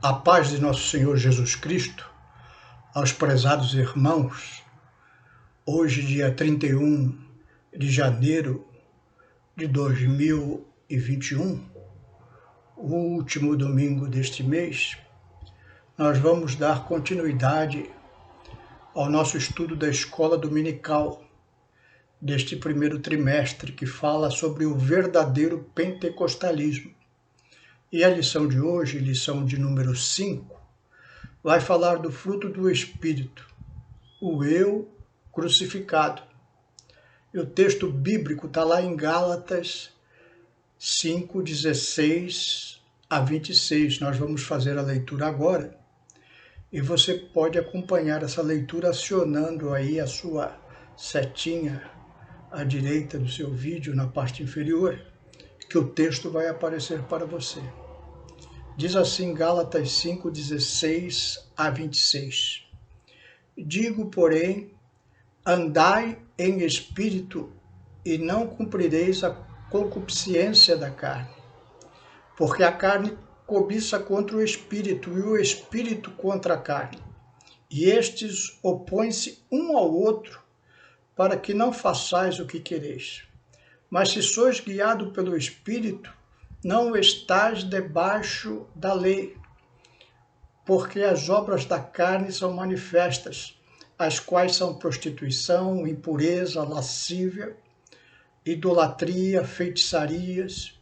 A paz de nosso Senhor Jesus Cristo, aos prezados irmãos, hoje dia 31 de janeiro de 2021, o último domingo deste mês, nós vamos dar continuidade ao nosso estudo da escola dominical deste primeiro trimestre, que fala sobre o verdadeiro pentecostalismo. E a lição de hoje, lição de número 5, vai falar do fruto do Espírito, o eu crucificado. E o texto bíblico está lá em Gálatas 5, 16 a 26. Nós vamos fazer a leitura agora. E você pode acompanhar essa leitura acionando aí a sua setinha à direita do seu vídeo, na parte inferior, que o texto vai aparecer para você. Diz assim Gálatas 5, 16 a 26. Digo, porém, andai em espírito e não cumprireis a concupiscência da carne. Porque a carne cobiça contra o espírito e o espírito contra a carne. E estes opõem-se um ao outro para que não façais o que quereis. Mas se sois guiado pelo espírito, não estais debaixo da lei, porque as obras da carne são manifestas, as quais são prostituição, impureza, lascívia, idolatria, feitiçarias,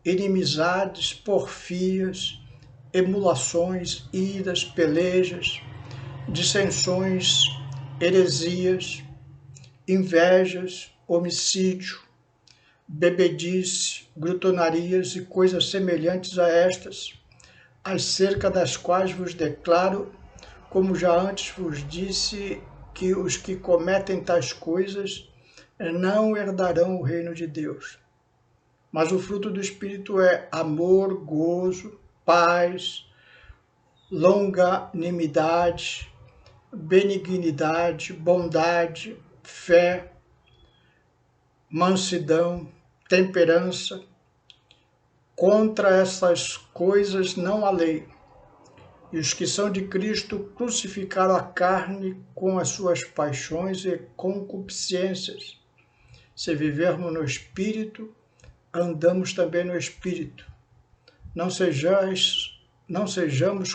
inimizades, porfias, emulações, iras, pelejas, dissensões, heresias, invejas, homicídio, bebedice, glutonarias e coisas semelhantes a estas, acerca das quais vos declaro, como já antes vos disse, que os que cometem tais coisas não herdarão o reino de Deus. Mas o fruto do Espírito é amor, gozo, paz, longanimidade, benignidade, bondade, fé, mansidão, temperança. Contra essas coisas não há lei. E os que são de Cristo crucificaram a carne com as suas paixões e concupiscências. Se vivermos no Espírito, andamos também no Espírito. Não sejamos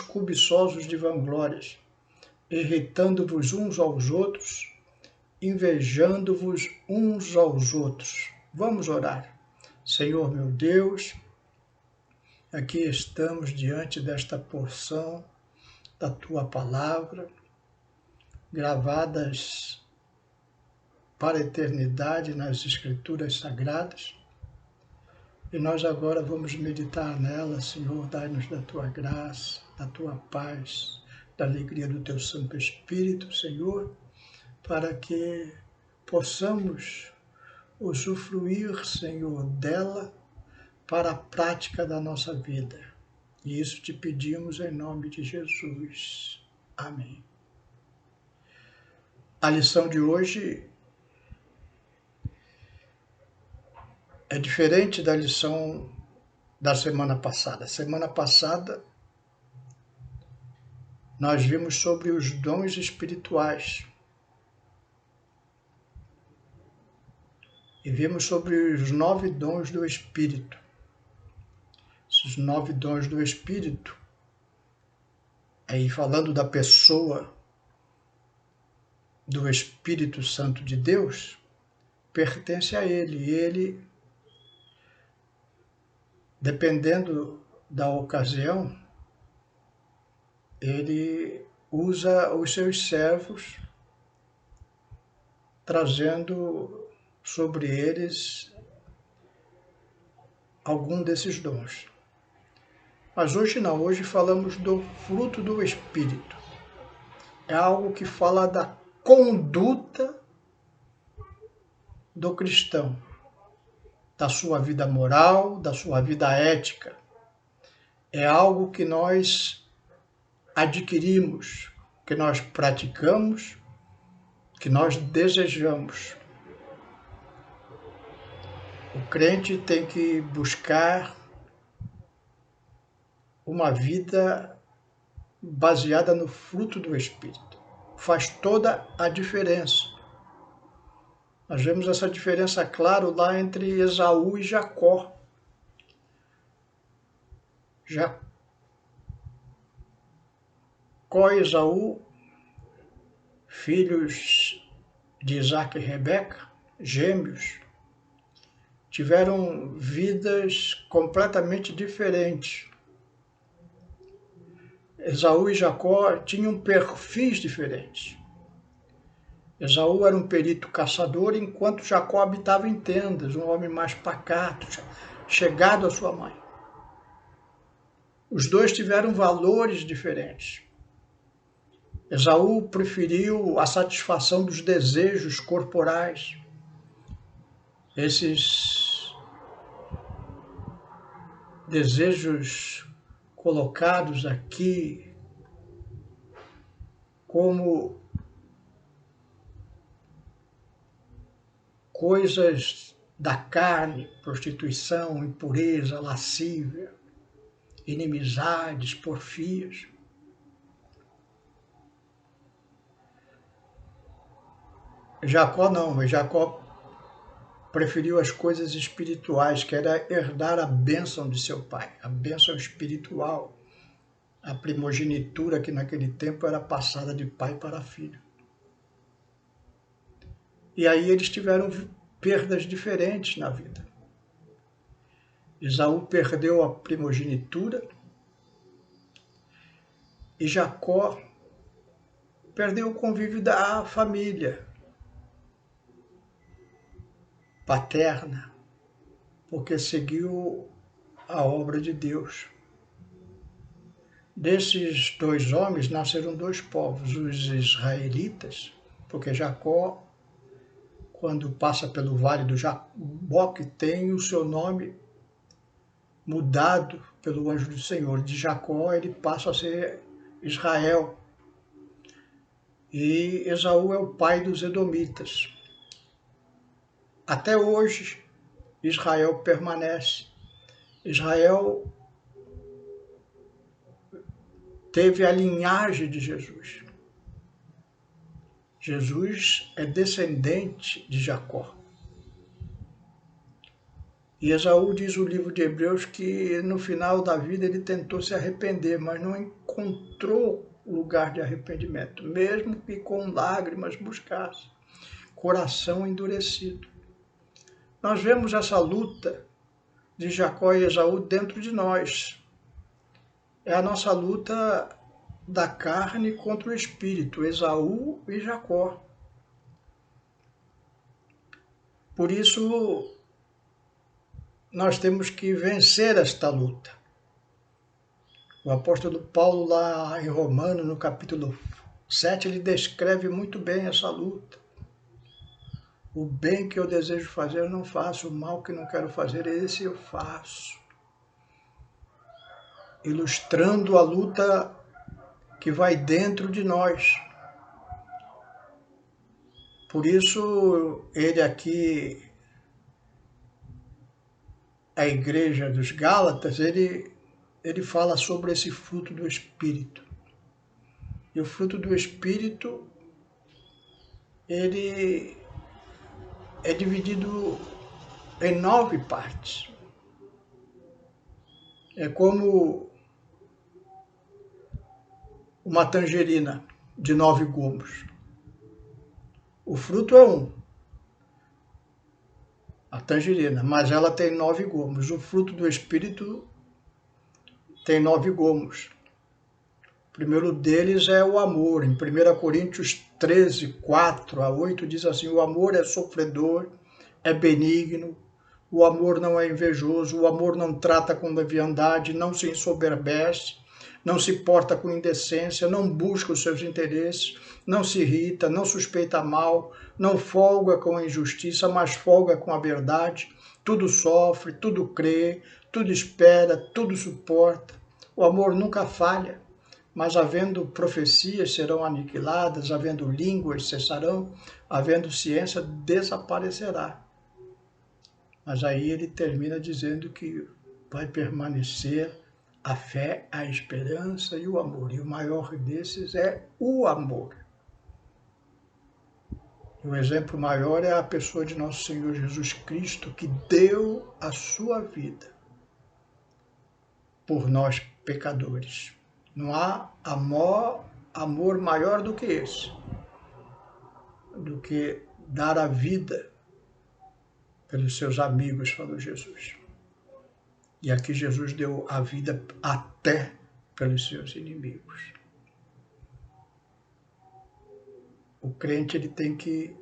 cobiçosos de vanglórias, irritando-vos uns aos outros, invejando-vos uns aos outros. Vamos orar. Senhor meu Deus, aqui estamos diante desta porção da Tua Palavra, gravadas para a eternidade nas Escrituras Sagradas, e nós agora vamos meditar nela. Senhor, dai-nos da Tua graça, da Tua paz, da alegria do Teu Santo Espírito, Senhor, para que possamos usufruir, Senhor, dela para a prática da nossa vida. E isso te pedimos em nome de Jesus. Amém. A lição de hoje é diferente da lição da semana passada. Semana passada, nós vimos sobre os dons espirituais. E vimos sobre os 9 dons do Espírito. Esses 9 dons do Espírito, aí falando da pessoa do Espírito Santo de Deus, pertence a Ele. E Ele, dependendo da ocasião, Ele usa os seus servos, trazendo sobre eles algum desses dons. Mas hoje não, hoje falamos do fruto do Espírito. É algo que fala da conduta do cristão, da sua vida moral, da sua vida ética. É algo que nós adquirimos, que nós praticamos, que nós desejamos. O crente tem que buscar uma vida baseada no fruto do Espírito. Faz toda a diferença. Nós vemos essa diferença clara lá entre Esaú e Jacó. Jacó e Esaú, filhos de Isaac e Rebeca, gêmeos, tiveram vidas completamente diferentes. Esaú e Jacó tinham perfis diferentes. Esaú era um perito caçador, enquanto Jacó habitava em tendas, um homem mais pacato, chegado à sua mãe. Os dois tiveram valores diferentes. Esaú preferiu a satisfação dos desejos corporais. Esses desejos colocados aqui como coisas da carne, prostituição, impureza, lascívia, inimizades, porfias. Jacó não, Jacó preferiu as coisas espirituais, que era herdar a bênção de seu pai, a bênção espiritual, a primogenitura que naquele tempo era passada de pai para filho. E aí eles tiveram perdas diferentes na vida. Esaú perdeu a primogenitura e Jacó perdeu o convívio da família paterna, porque seguiu a obra de Deus. Desses dois homens nasceram dois povos, os israelitas, porque Jacó, quando passa pelo vale do Jaboque, tem o seu nome mudado pelo anjo do Senhor. De Jacó ele passa a ser Israel. E Esaú é o pai dos edomitas. Até hoje, Israel permanece. Israel teve a linhagem de Jesus. Jesus é descendente de Jacó. E Esaú diz o livro de Hebreus que no final da vida ele tentou se arrepender, mas não encontrou lugar de arrependimento, mesmo que com lágrimas buscasse, coração endurecido. Nós vemos essa luta de Jacó e Esaú dentro de nós. É a nossa luta da carne contra o espírito, Esaú e Jacó. Por isso, nós temos que vencer esta luta. O apóstolo Paulo, lá em Romanos, no capítulo 7, ele descreve muito bem essa luta. O bem que eu desejo fazer eu não faço, o mal que não quero fazer esse eu faço. Ilustrando a luta que vai dentro de nós. Por isso, ele aqui, a igreja dos Gálatas, ele fala sobre esse fruto do Espírito. E o fruto do Espírito, ele é dividido em 9 partes. É como uma tangerina de 9 gomos. O fruto é um, a tangerina, mas ela tem 9 gomos. O fruto do Espírito tem 9 gomos. O primeiro deles é o amor. Em 1 Coríntios 13, 4 a 8, diz assim: o amor é sofredor, é benigno, o amor não é invejoso, o amor não trata com leviandade, não se ensoberbece, não se porta com indecência, não busca os seus interesses, não se irrita, não suspeita mal, não folga com a injustiça, mas folga com a verdade. Tudo sofre, tudo crê, tudo espera, tudo suporta. O amor nunca falha, mas havendo profecias serão aniquiladas, havendo línguas cessarão, havendo ciência desaparecerá. Mas aí ele termina dizendo que vai permanecer a fé, a esperança e o amor. E o maior desses é o amor. O exemplo maior é a pessoa de nosso Senhor Jesus Cristo, que deu a sua vida por nós pecadores. Não há amor maior do que esse, do que dar a vida pelos seus amigos, falou Jesus. E aqui Jesus deu a vida até pelos seus inimigos. O crente ele tem que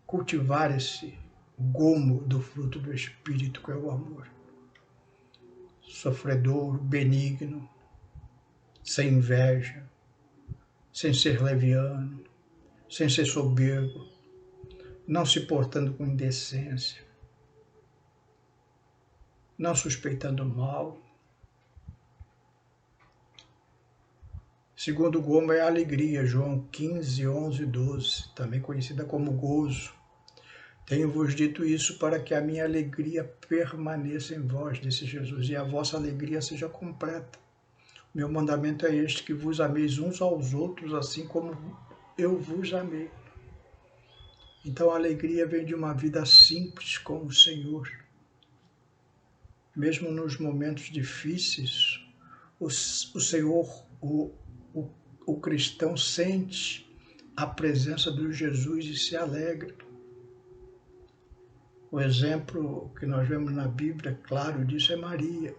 cultivar esse gomo do fruto do Espírito, que é o amor. Sofredor, benigno, sem inveja, sem ser leviano, sem ser soberbo, não se portando com indecência, não suspeitando mal. Segundo gomo é a alegria, João 15, 11 e 12, também conhecida como gozo. Tenho-vos dito isso para que a minha alegria permaneça em vós, disse Jesus, e a vossa alegria seja completa. Meu mandamento é este, que vos ameis uns aos outros, assim como eu vos amei. Então a alegria vem de uma vida simples com o Senhor. Mesmo nos momentos difíceis, o Senhor, o cristão sente a presença de Jesus e se alegra. O exemplo que nós vemos na Bíblia, claro disso, é Maria.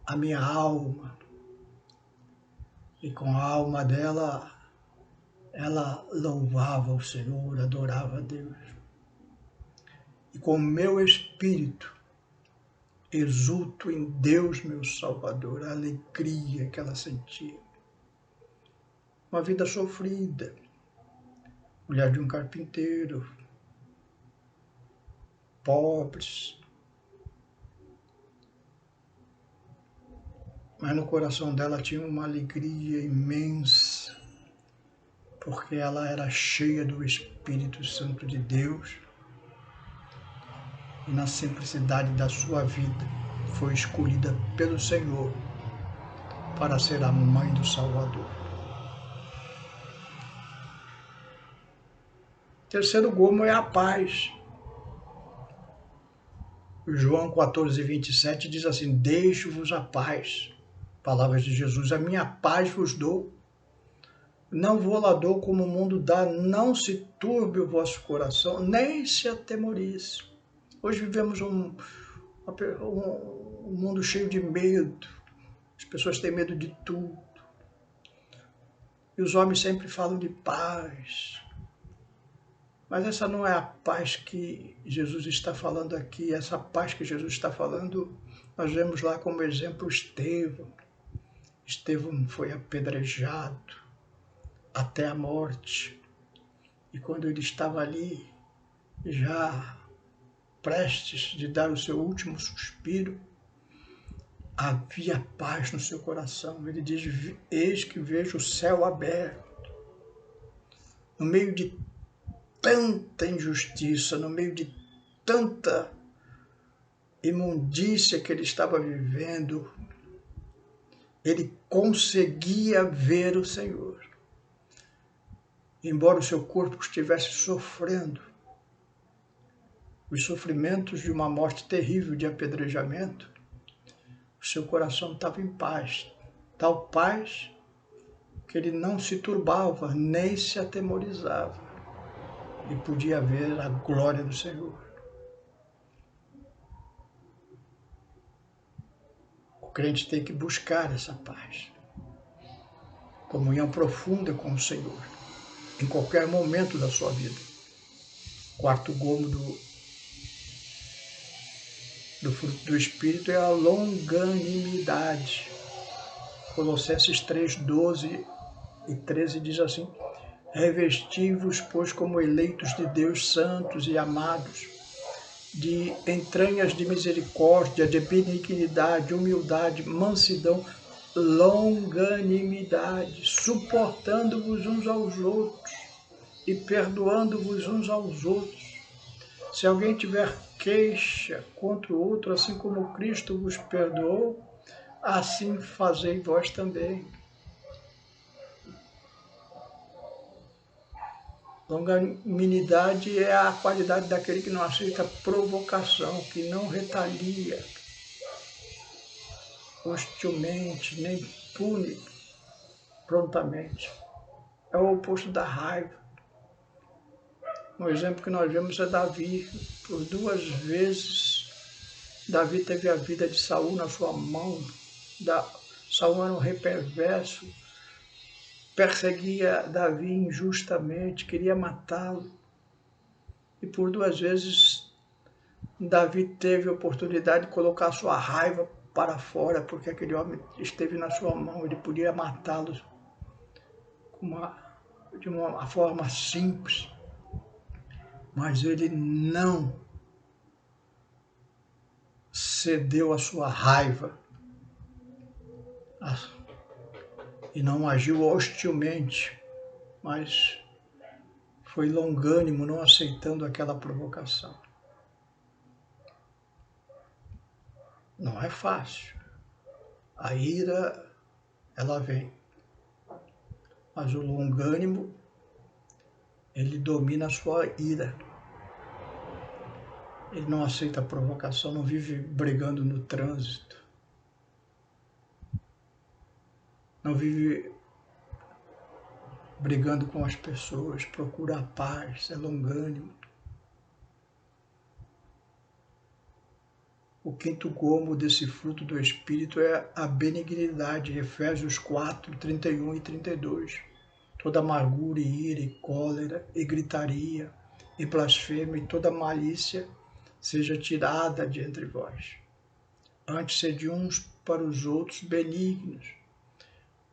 A minha alma, e com a alma dela, ela louvava o Senhor, adorava a Deus. E com o meu espírito, exulto em Deus, meu Salvador, a alegria que ela sentia. Uma vida sofrida, mulher de um carpinteiro, pobres, mas no coração dela tinha uma alegria imensa, porque ela era cheia do Espírito Santo de Deus e na simplicidade da sua vida foi escolhida pelo Senhor para ser a mãe do Salvador. Terceiro gomo é a paz. João 14, 27 diz assim, deixo-vos a paz. Palavras de Jesus, a minha paz vos dou. Não vou lá dou como o mundo dá, não se turbe o vosso coração, nem se atemorize. Hoje vivemos um mundo cheio de medo, as pessoas têm medo de tudo. E os homens sempre falam de paz. Mas essa não é a paz que Jesus está falando aqui. Essa paz que Jesus está falando, nós vemos lá como exemplo Estevão. Estevão foi apedrejado até a morte. E quando ele estava ali, já prestes de dar o seu último suspiro, havia paz no seu coração. Ele diz, eis que vejo o céu aberto. No meio de tanta injustiça, no meio de tanta imundícia que ele estava vivendo, ele conseguia ver o Senhor. Embora o seu corpo estivesse sofrendo os sofrimentos de uma morte terrível de apedrejamento, o seu coração estava em paz, tal paz que ele não se turbava, nem se atemorizava, e podia ver a glória do Senhor. O crente tem que buscar essa paz, comunhão profunda com o Senhor, em qualquer momento da sua vida. Quarto gomo do fruto do Espírito é a longanimidade. Colossenses 3, 12 e 13 diz assim, revesti-vos, pois, como eleitos de Deus, santos e amados, de entranhas de misericórdia, de benignidade, humildade, mansidão, longanimidade, suportando-vos uns aos outros e perdoando-vos uns aos outros. Se alguém tiver queixa contra o outro, assim como Cristo vos perdoou, assim fazei vós também. Longanimidade é a qualidade daquele que não aceita provocação, que não retalia hostilmente, nem pune prontamente. É o oposto da raiva. Um exemplo que nós vemos é Davi. Por 2 vezes, Davi teve a vida de Saul na sua mão. Saul era um rei perverso, perseguia Davi injustamente, queria matá-lo. E por 2 vezes, Davi teve a oportunidade de colocar sua raiva para fora, porque aquele homem esteve na sua mão, ele podia matá-lo de uma forma simples, mas ele não cedeu à sua raiva e não agiu hostilmente, mas foi longânimo, não aceitando aquela provocação. Não é fácil. A ira, ela vem. Mas o longânimo, ele domina a sua ira. Ele não aceita a provocação, não vive brigando no trânsito. Não vive brigando com as pessoas, procura a paz, é longânimo. O 5º gomo desse fruto do Espírito é a benignidade, Efésios 4, 31 e 32. Toda amargura e ira e cólera e gritaria e blasfêmia e toda malícia seja tirada de entre vós. Antes sede uns para os outros benignos,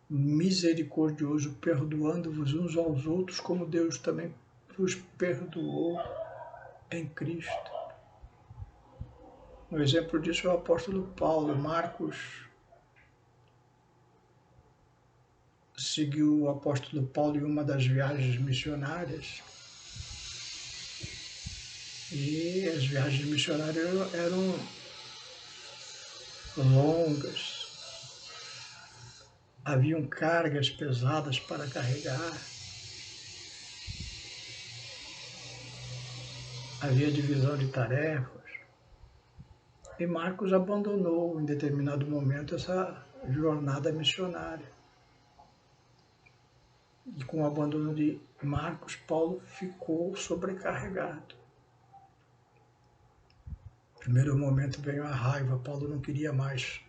misericordioso, perdoando-vos uns aos outros, como Deus também vos perdoou em Cristo. Um exemplo disso é o apóstolo Paulo. Marcos seguiu o apóstolo Paulo em uma das viagens missionárias. E as viagens missionárias eram longas. Haviam cargas pesadas para carregar. Havia divisão de tarefas. E Marcos abandonou em determinado momento essa jornada missionária. E com o abandono de Marcos, Paulo ficou sobrecarregado. No primeiro momento veio a raiva, Paulo não queria mais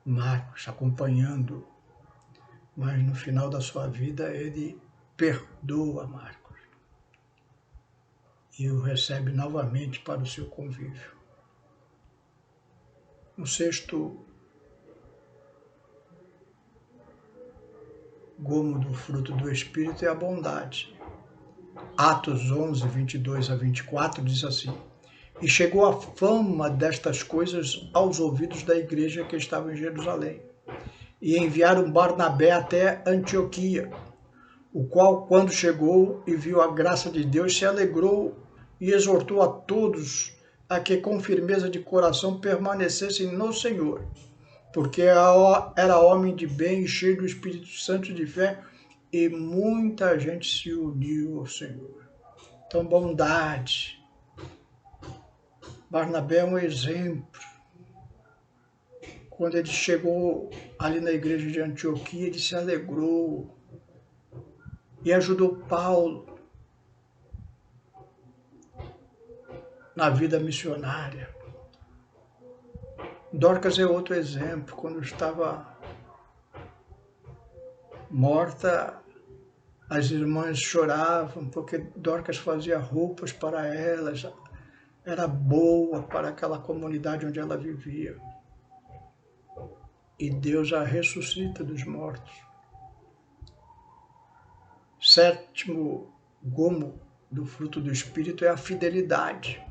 Marcos acompanhando, mas no final da sua vida ele perdoa Marcos e o recebe novamente para o seu convívio. O 6º gomo do fruto do Espírito é a bondade. Atos 11, 22 a 24 diz assim: E chegou a fama destas coisas aos ouvidos da igreja que estava em Jerusalém, e enviaram Barnabé até Antioquia, o qual, quando chegou e viu a graça de Deus, se alegrou e exortou a todos a que com firmeza de coração permanecessem no Senhor, porque era homem de bem, cheio do Espírito Santo e de fé, e muita gente se uniu ao Senhor. Então, bondade. Barnabé é um exemplo. Quando ele chegou ali na igreja de Antioquia, ele se alegrou e ajudou Paulo na vida missionária. Dorcas é outro exemplo. Quando estava morta, as irmãs choravam porque Dorcas fazia roupas para elas, era boa para aquela comunidade onde ela vivia. E Deus a ressuscita dos mortos. 7º gomo do fruto do Espírito é a fidelidade.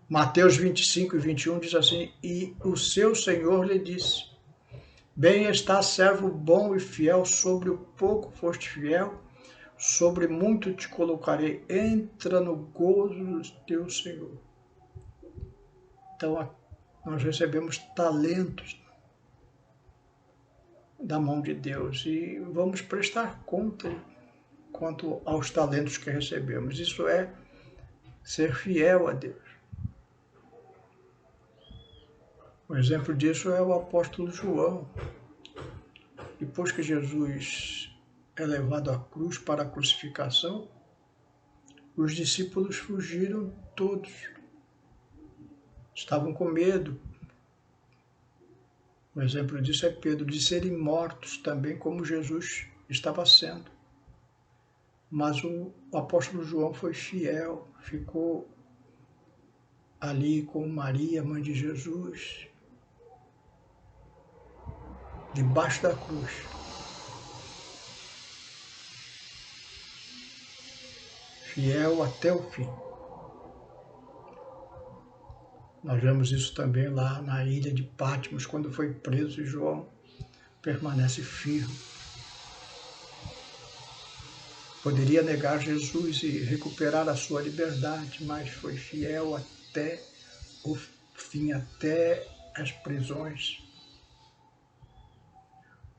Mateus 25 e 21 diz assim: E o seu Senhor lhe disse: Bem está, servo bom e fiel, sobre o pouco foste fiel, sobre muito te colocarei, entra no gozo do teu Senhor. Então, nós recebemos talentos da mão de Deus e vamos prestar conta quanto aos talentos que recebemos. Isso é ser fiel a Deus. Um exemplo disso é o apóstolo João. Depois que Jesus é levado à cruz para a crucificação, os discípulos fugiram todos. Estavam com medo. Um exemplo disso é Pedro, de serem mortos também como Jesus estava sendo. Mas o apóstolo João foi fiel, ficou ali com Maria, mãe de Jesus, debaixo da cruz. Fiel até o fim. Nós vemos isso também lá na ilha de Patmos, quando foi preso, e João permanece firme. Poderia negar Jesus e recuperar a sua liberdade, mas foi fiel até o fim, até as prisões.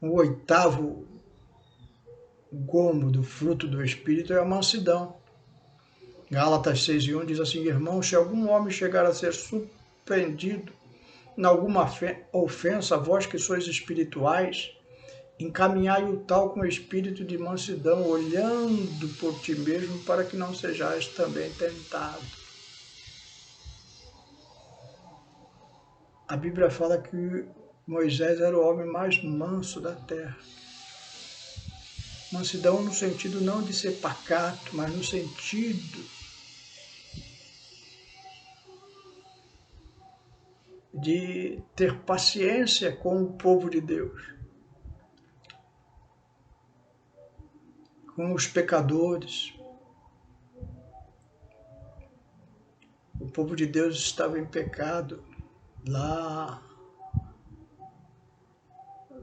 O oitavo gomo do fruto do Espírito é a mansidão. Gálatas 6:1 diz assim: irmãos, se algum homem chegar a ser surpreendido em alguma ofensa, vós que sois espirituais, encaminhai o tal com espírito de mansidão, olhando por ti mesmo, para que não sejais também tentado. A Bíblia fala que Moisés era o homem mais manso da terra. Mansidão no sentido não de ser pacato, mas no sentido de ter paciência com o povo de Deus, com os pecadores. O povo de Deus estava em pecado lá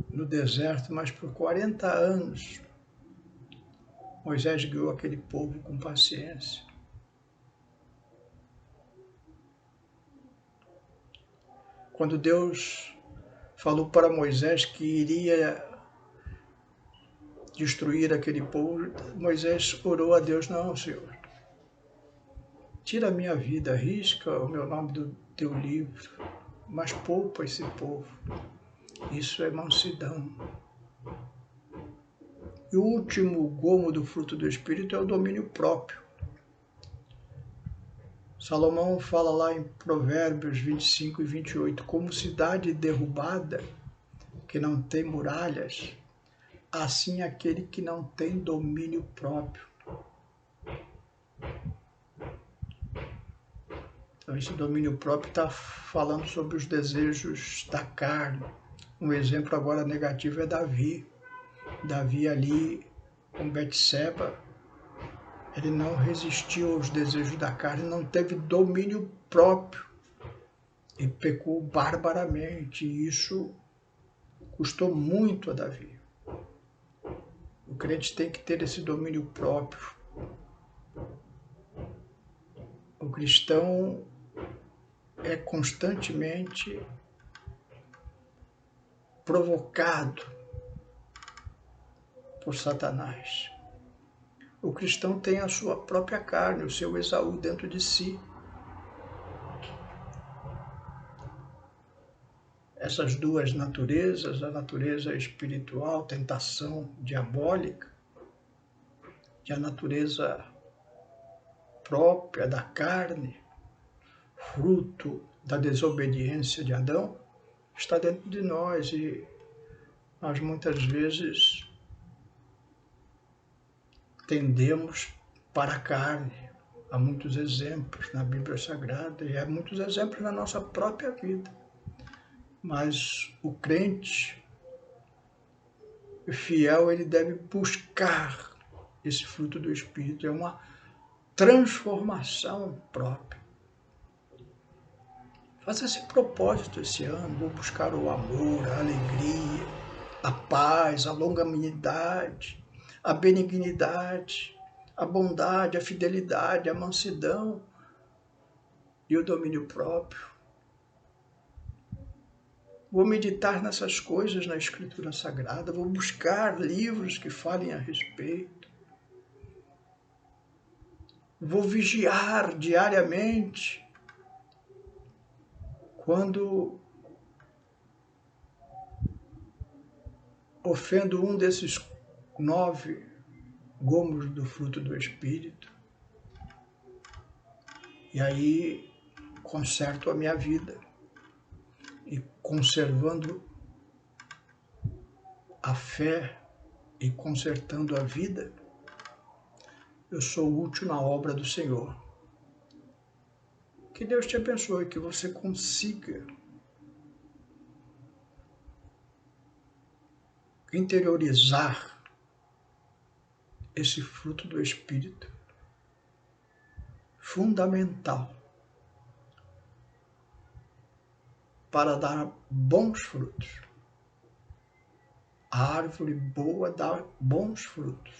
no deserto, mas por 40 anos Moisés guiou aquele povo com paciência. Quando Deus falou para Moisés que iria destruir aquele povo, Moisés orou a Deus: não, Senhor, tira a minha vida, risca o meu nome do teu livro, mas poupa esse povo. Isso é mansidão. E o último gomo do fruto do Espírito é o domínio próprio. Salomão fala lá em Provérbios 25:28, como cidade derrubada, que não tem muralhas, assim aquele que não tem domínio próprio. Então, esse domínio próprio está falando sobre os desejos da carne. Um exemplo agora negativo é Davi. Davi ali com Betseba, ele não resistiu aos desejos da carne, não teve domínio próprio e pecou barbaramente. E isso custou muito a Davi. O crente tem que ter esse domínio próprio. O cristão é constantemente provocado por Satanás. O cristão tem a sua própria carne, o seu Esaú dentro de si. Essas duas naturezas, a natureza espiritual, tentação diabólica, e a natureza própria da carne, fruto da desobediência de Adão, está dentro de nós e nós muitas vezes tendemos para a carne. Há muitos exemplos na Bíblia Sagrada e há muitos exemplos na nossa própria vida. Mas o crente fiel, ele deve buscar esse fruto do Espírito. É uma transformação própria. Faça esse propósito esse ano. Vou buscar o amor, a alegria, a paz, a longanimidade, a benignidade, a bondade, a fidelidade, a mansidão e o domínio próprio. Vou meditar nessas coisas na Escritura Sagrada, vou buscar livros que falem a respeito. Vou vigiar diariamente. Quando ofendo um desses 9 gomos do fruto do Espírito, e aí conserto a minha vida. E conservando a fé e consertando a vida, eu sou útil na obra do Senhor. Que Deus te abençoe, que você consiga interiorizar esse fruto do Espírito, fundamental para dar bons frutos. A árvore boa dá bons frutos.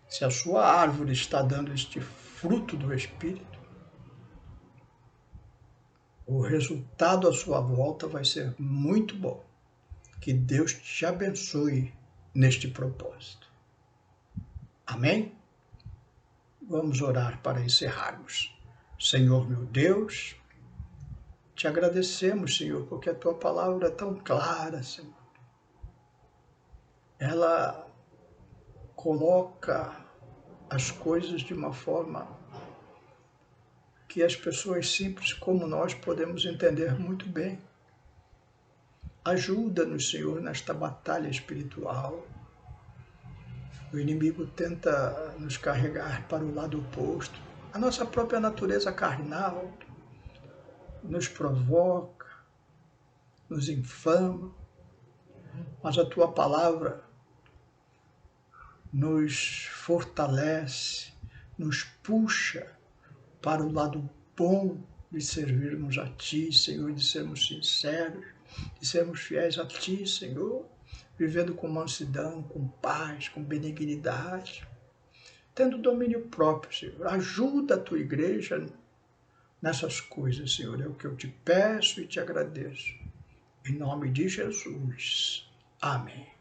Se a sua árvore está dando este fruto do Espírito, o resultado à sua volta vai ser muito bom. Que Deus te abençoe neste propósito. Amém? Vamos orar para encerrarmos. Senhor meu Deus, te agradecemos, Senhor, porque a tua palavra é tão clara, Senhor. Ela coloca as coisas de uma forma que as pessoas simples como nós podemos entender muito bem. Ajuda-nos, Senhor, nesta batalha espiritual. O inimigo tenta nos carregar para o lado oposto. A nossa própria natureza carnal nos provoca, nos infama, mas a tua palavra nos fortalece, nos puxa para o lado bom de servirmos a Ti, Senhor, de sermos sinceros, de sermos fiéis a Ti, Senhor, vivendo com mansidão, com paz, com benignidade, tendo domínio próprio, Senhor. Ajuda a Tua igreja nessas coisas, Senhor, é o que eu te peço e te agradeço. Em nome de Jesus. Amém.